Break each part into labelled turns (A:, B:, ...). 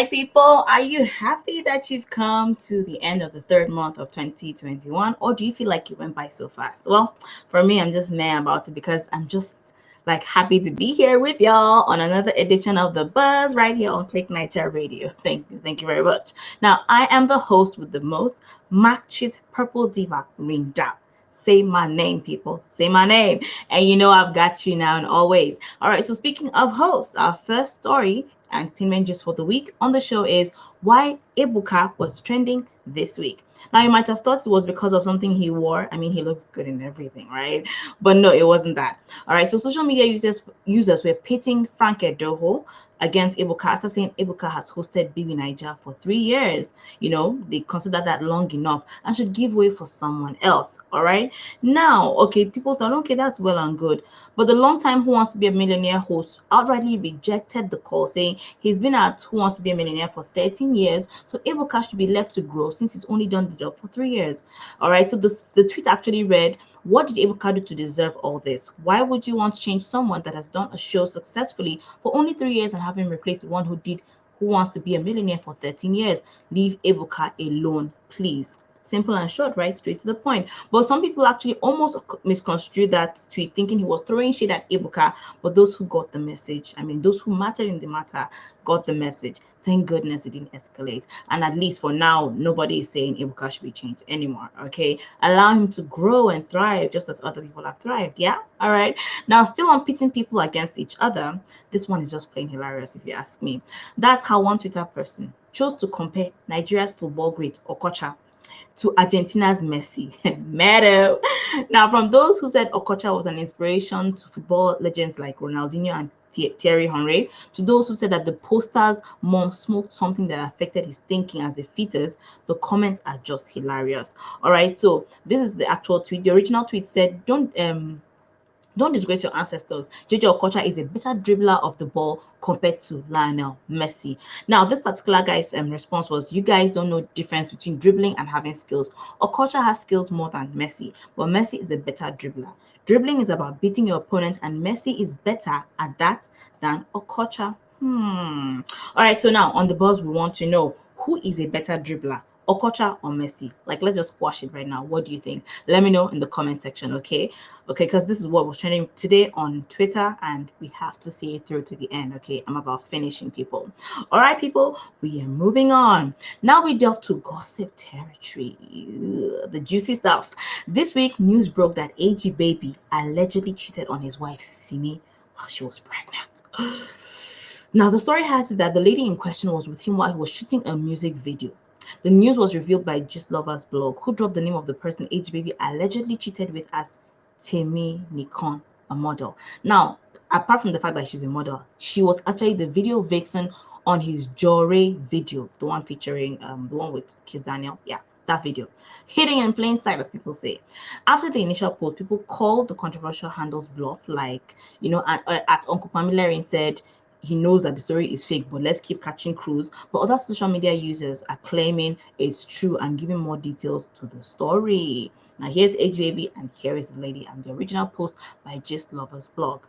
A: right, people, are you happy that you've come to the end of the third month of 2021, or do you feel like it went by so fast? Well, for me, I'm just mad about it because I'm just like happy to be here with y'all on another edition of The Buzz right here on Click Naija Radio. Thank you very much. Now, I am the host with the most, Makcit Purplediva ringed up. Say my name, people. Say my name. And you know I've got you now and always. All right, so speaking of hosts, our first story, entertainment just for the week on the show is why EBUKA was trending this week. Now, you might have thought it was because of something he wore. I mean, he looks good in everything, right? But no, it wasn't that. All right, so social media users were pitting Frank EDOHO against EBUKA after saying EBUKA has hosted Baby Naija for 3 years. You know, they consider that long enough and should give way for someone else. All right. Now, okay, people thought, okay, that's well and good. But the longtime Who Wants to Be a Millionaire host outrightly rejected the call, saying he's been at Who Wants to Be a Millionaire for 13 years, so EBUKA should be left to grow since he's only done the job for 3 years. All right. So the tweet actually read, what did EBUKA do to deserve all this? Why would you want to change someone that has done a show successfully for only 3 years and have him replaced with one who did Who Wants to Be a Millionaire for 13 years? Leave EBUKA alone, please. Simple and short, right? Straight to the point. But some people actually almost misconstrued that tweet, thinking he was throwing shade at EBUKA. But those who got the message, I mean, those who mattered in the matter, got the message. Thank goodness it didn't escalate. And at least for now, nobody is saying EBUKA should be changed anymore. Okay, allow him to grow and thrive just as other people have thrived. Yeah, all right. Now, still on pitting people against each other. This one is just plain hilarious, if you ask me. That's how one Twitter person chose to compare Nigeria's football great Okocha to Argentina's Messi. Meadow. Now, from those who said Okocha was an inspiration to football legends like Ronaldinho and Thierry Henry, to those who said that the poster's mom smoked something that affected his thinking as a fetus, the comments are just hilarious. All right, so this is the actual tweet. The original tweet said, don't disgrace your ancestors. JJ Okocha is a better dribbler of the ball compared to Lionel Messi. Now, this particular guy's response was, you guys don't know the difference between dribbling and having skills. Okocha has skills more than Messi, but Messi is a better dribbler. Dribbling is about beating your opponent, and Messi is better at that than Okocha. All right, so now on the buzz, we want to know, who is a better dribbler? Okocha or Messi? Like, let's just squash it right now. What do you think? Let me know in the comment section, okay? Okay, because this is what was trending today on Twitter, and we have to see it through to the end, okay? I'm about finishing, people. All right, people, we are moving on. Now we delve to gossip territory, the juicy stuff. This week, news broke that AG Baby allegedly cheated on his wife, Simi, while she was pregnant. Now, the story has it that the lady in question was with him while he was shooting a music video. The news was revealed by Gist Lovers blog, who dropped the name of the person AG Baby allegedly cheated with as Temi Nikon, a model. Now, apart from the fact that she's a model, she was actually the video vixen on his Jore video, the one featuring the one with Kiss Daniel. Yeah, that video. Hidden in plain sight, as people say. After the initial post, people called the controversial handles bluff, like, you know, at Uncle Pamilerin said, he knows that the story is fake, but let's keep catching crews. But other social media users are claiming it's true and giving more details to the story. Now, here's AG Baby and here is the lady, and the original post by Gist Lovers blog.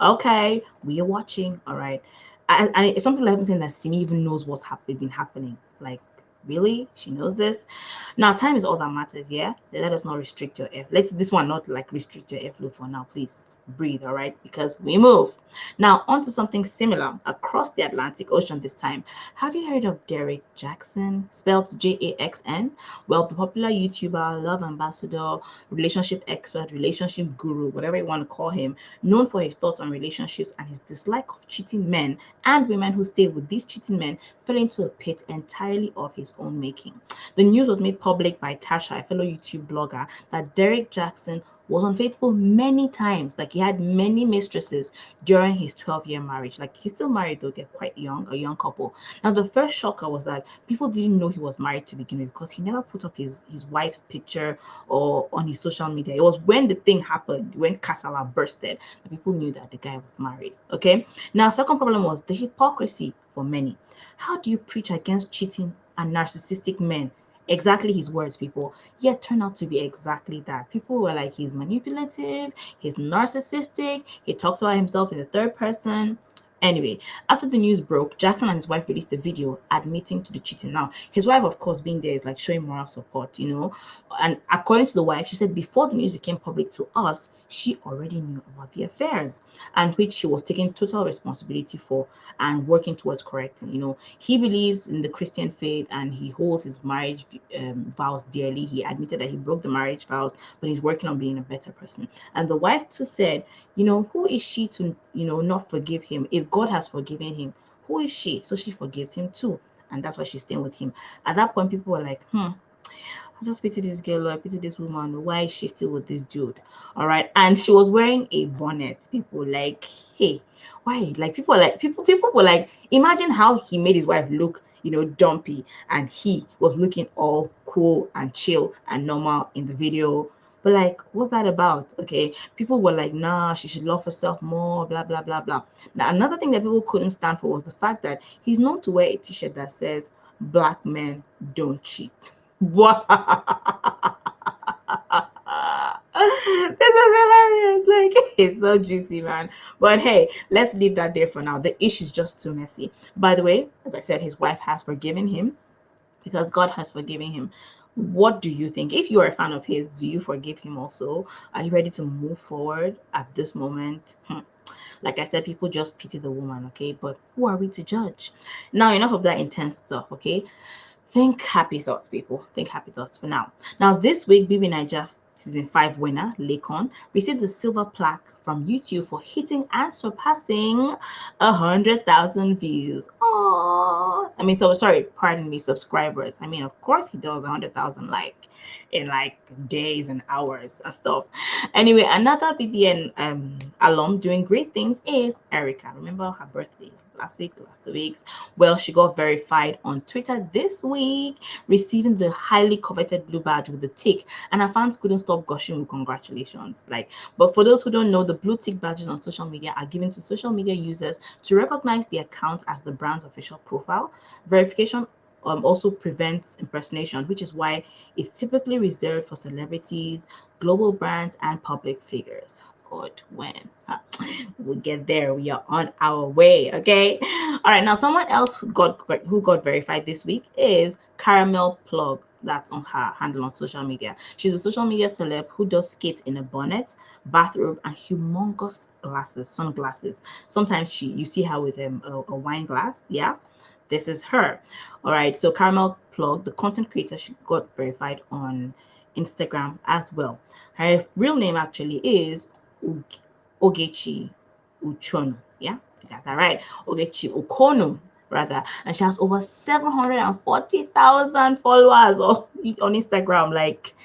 A: Okay, we are watching. All right. And some people have been saying that Simi even knows what's been happening. Like, really? She knows this? Now, time is all that matters, yeah? Let us not restrict your air. Let's this one not like restrict your airflow for now, please. Breathe, all right, because we move. Now, on to something similar across the Atlantic Ocean this time. Have you heard of Derek Jackson, spelled Jaxn? Well, the popular YouTuber, love ambassador, relationship expert, relationship guru, whatever you want to call him, known for his thoughts on relationships and his dislike of cheating men and women who stay with these cheating men, fell into a pit entirely of his own making. The news was made public by Tasha, a fellow YouTube blogger, that Derek Jackson was unfaithful many times. Like, he had many mistresses during his 12-year marriage. Like, he's still married though, they're quite young, a young couple. Now, the first shocker was that people didn't know he was married to begin with because he never put up his wife's picture or on his social media. It was when the thing happened, when Kasala bursted, that people knew that the guy was married. Okay. Now, second problem was the hypocrisy for many. How do you preach against cheating and narcissistic men? Exactly his words, people, yet turned out to be exactly that. People were like, he's manipulative, he's narcissistic, he talks about himself in the third person. Anyway, after the news broke, Jackson and his wife released a video admitting to the cheating. Now, his wife, of course, being there is like showing moral support, you know. And according to the wife, she said before the news became public to us, she already knew about the affairs, and which she was taking total responsibility for and working towards correcting. You know, he believes in the Christian faith and he holds his marriage vows dearly. He admitted that he broke the marriage vows, but he's working on being a better person. And the wife too said, you know, who is she to, you know, not forgive him? If God has forgiven him, who is she? So she forgives him too. And that's why she's staying with him. At that point, people were like, I just pity this girl, I pity this woman. Why is she still with this dude? All right. And she was wearing a bonnet. People like, hey, why? Like people were like, imagine how he made his wife look, you know, dumpy, and he was looking all cool and chill and normal in the video. But like, what's that about? Okay. People were like, nah, she should love herself more, blah, blah, blah, blah. Now, another thing that people couldn't stand for was the fact that he's known to wear a t-shirt that says, Black men don't cheat. What? This is hilarious. Like, it's so juicy, man. But hey, let's leave that there for now. The issue is just too messy. By the way, as I said, his wife has forgiven him because God has forgiven him. What do you think? If you are a fan of his, do you forgive him also? Are you ready to move forward at this moment? Like I said, people just pity the woman, okay? But who are we to judge? Now, enough of that intense stuff, okay? Think happy thoughts, people. Think happy thoughts for now. Now, this week, BB Naija Season 5 winner, Lekon, received the silver plaque from YouTube for hitting and surpassing 100,000 views. Oh, I mean, so sorry, pardon me, subscribers. I mean, of course he does 100,000 like in like days and hours and stuff. Anyway, another BBN alum doing great things is Erica. Remember her birthday last week, last 2 weeks? Well, she got verified on Twitter this week, receiving the highly coveted blue badge with the tick, and her fans couldn't stop gushing with congratulations. Like, but for those who don't know, the blue tick badges on social media are given to social media users to recognize the account as the brand's official profile. Verification also prevents impersonation, which is why it's typically reserved for celebrities, global brands, and public figures. God, when we'll get there, we are on our way. Okay. All right. Now, someone else who got verified this week is CARAMEL.PLUGG. That's on her handle on social media. She's a social media celeb who does skits in a bonnet, bathrobe, and humongous sunglasses. Sometimes you see her with a wine glass. Yeah, this is her. All right. So CARAMEL.PLUGG, the content creator, she got verified on Instagram as well. Her real name actually is Ogechi Uchono. Yeah, I got that right. Ogechi Okono, rather. And she has over 740,000 followers on Instagram. Like,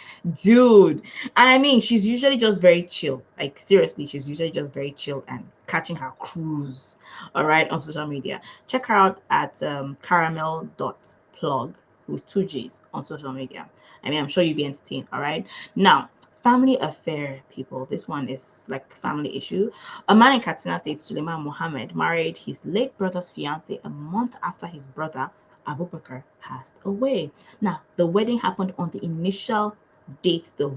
A: dude. And I mean, she's usually just very chill. Like, seriously, she's usually just very chill and catching her cruise, all right, on social media. Check her out at caramel.plug with 2 G's on social media. I mean, I'm sure you'll be entertained, all right? Now, family affair, people. This one is like family issue. A man in Katsina State, Suleiman Mohammed, married his late brother's fiance a month after his brother Abubakar passed away. Now, the wedding happened on the initial date the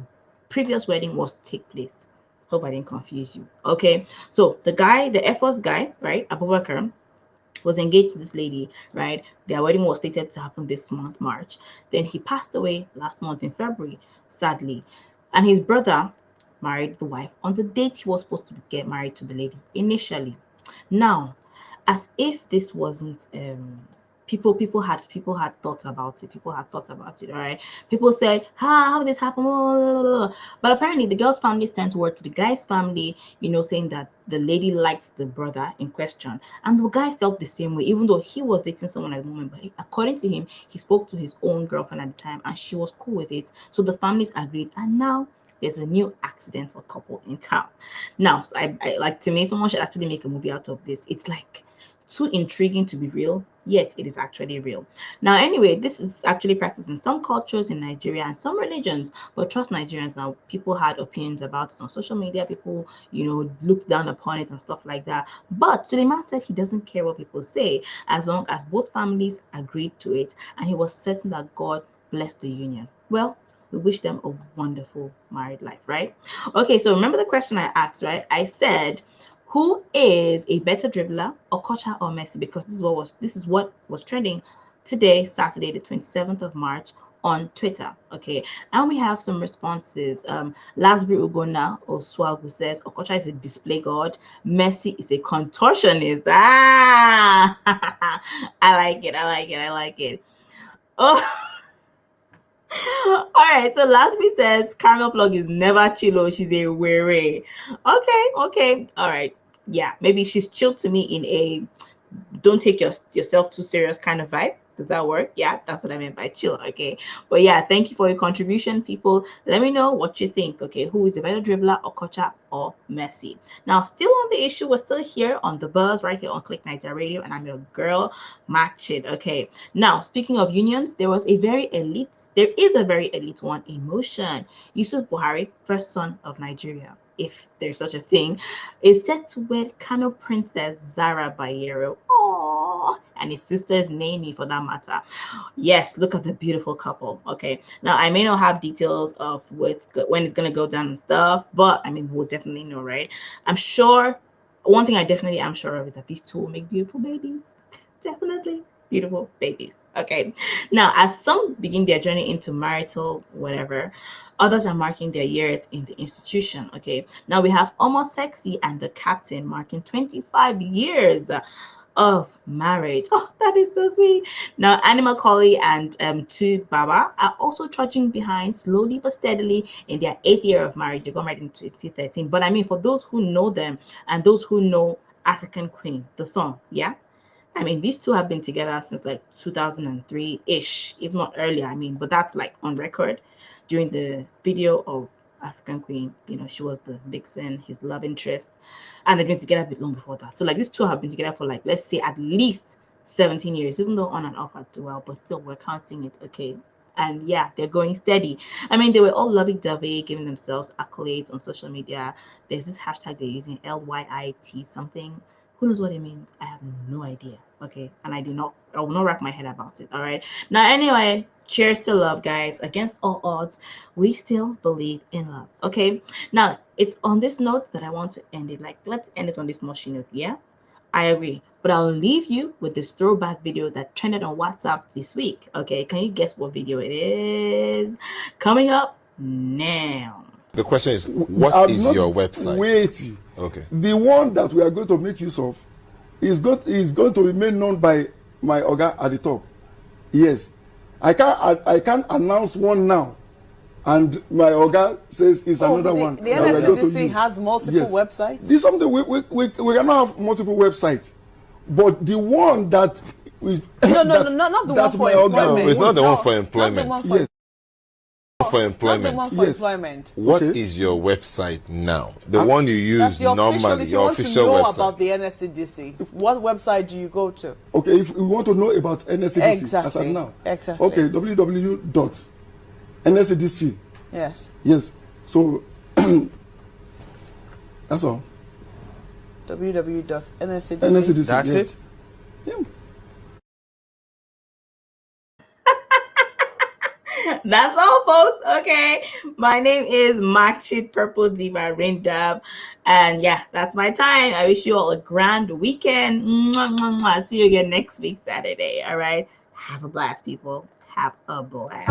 A: previous wedding was to take place. Hope I didn't confuse you. Okay, so the guy, the Air Force guy, right, Abubakar, was engaged to this lady, right? Their wedding was slated to happen this month, March. Then he passed away last month in February, sadly. And his brother married the wife on the date he was supposed to get married to the lady initially. Now, as if this wasn't people had thought about it. People had thought about it. All right. People said, how did this happen? But apparently the girl's family sent word to the guy's family, you know, saying that the lady liked the brother in question. And the guy felt the same way, even though he was dating someone at the moment. But according to him, he spoke to his own girlfriend at the time and she was cool with it. So the families agreed. And now there's a new accidental couple in town. Now, so I like, to me, someone should actually make a movie out of this. It's like too intriguing to be real, yet it is actually real. Now, anyway, this is actually practiced in some cultures in Nigeria and some religions, but trust Nigerians now, people had opinions about it on social media, people, you know, looked down upon it and stuff like that. But Suleiman said he doesn't care what people say as long as both families agreed to it, and he was certain that God blessed the union. Well, we wish them a wonderful married life, right? Okay, so remember the question I asked, right? I said, Who is a better dribbler, Okocha or Messi? Because this is what was trending today, Saturday, the 27th of March, on Twitter. Okay, and we have some responses. Lasbury Ugona Oswagu says Okocha is a display god, Messi is a contortionist. Ah, I like it. I like it. Oh. All right, so Lasby says Caramel Plug is never chillo. She's a weary. Okay. All right. Yeah, maybe she's chill to me in a don't take yourself too serious kind of vibe. Does that work? Yeah, that's what I meant by chill. Okay, but yeah, thank you for your contribution, people. Let me know what you think. Okay, who is a better dribbler, Okocha or Messi? Now, still on the issue, we're still here on the buzz right here on Click Naija Radio, and I'm your girl Makcit. Okay, now speaking of unions, there is a very elite one in motion. Yusuf Buhari, first son of Nigeria, if there's such a thing, is set to wed KANO Princess ZAHRA BAYERO. Aww. And his sister's Naomi, for that matter. Yes, look at the beautiful couple. Okay, now I may not have details of when it's gonna go down and stuff, but I mean we'll definitely know, right? I'm sure. One thing I definitely am sure of is that these two will make beautiful babies. Definitely beautiful babies. Okay, now as some begin their journey into marital whatever, others are marking their years in the institution. Okay, now we have Almost Sexy and the Captain marking 25 years of marriage. Oh, that is so sweet. Now Animal Collie and Tu Baba are also trudging behind slowly but steadily in their 8th year of marriage. They got married in 2013. But I mean, for those who know them and those who know African Queen, the song, yeah, I mean, these two have been together since like 2003-ish, if not earlier. I mean, but that's like on record. During the video of African Queen, you know, she was the vixen, his love interest, and they've been together a bit long before that. So like these two have been together for like, let's say at least 17 years, even though on and off at 12, but still we're counting it, okay? And yeah, they're going steady. I mean, they were all lovey-dovey, giving themselves accolades on social media. There's this hashtag they're using, LYIT something. Who knows what it means? I have no idea. Okay, and I will not wrap my head about it. All right. Now, anyway, cheers to love, guys. Against all odds, we still believe in love. Okay. Now, it's on this note that I want to end it. Like, let's end it on this mushy note. Yeah, I agree. But I'll leave you with this throwback video that trended on WhatsApp this week. Okay, can you guess what video it is? Coming up now.
B: The question is, what is your website?
C: Wait.
B: Okay.
C: The one that we are going to make use of is going to be made known by my Oga at the top. Yes. I can't announce one now. And my Oga says it's another one.
D: The NLEWEDIM has multiple websites?
C: This is something we cannot have multiple websites. But the one that we...
D: not the one for employment.
B: It's not the one for employment.
C: Yes.
B: For employment.
D: Not the one for employment.
B: What is your website now? The one you use normally, your official website.
D: If you want to know about the NLEWEDIM, what website do you go to?
C: Okay, if we want to know about NLEWEDIM
D: exactly.
C: as of now.
D: Exactly.
C: Okay, www.nlcdc.
D: Yes.
C: Yes. So that's all.
D: www.nlcdc.
B: That's it?
C: Yeah.
A: That's all, folks. Okay, my name is Makcit Purplediva Rindab, and yeah, that's my time. I wish you all a grand weekend. Mwah, mwah, mwah. See you again next week, Saturday. All right, have a blast, people. Have a blast.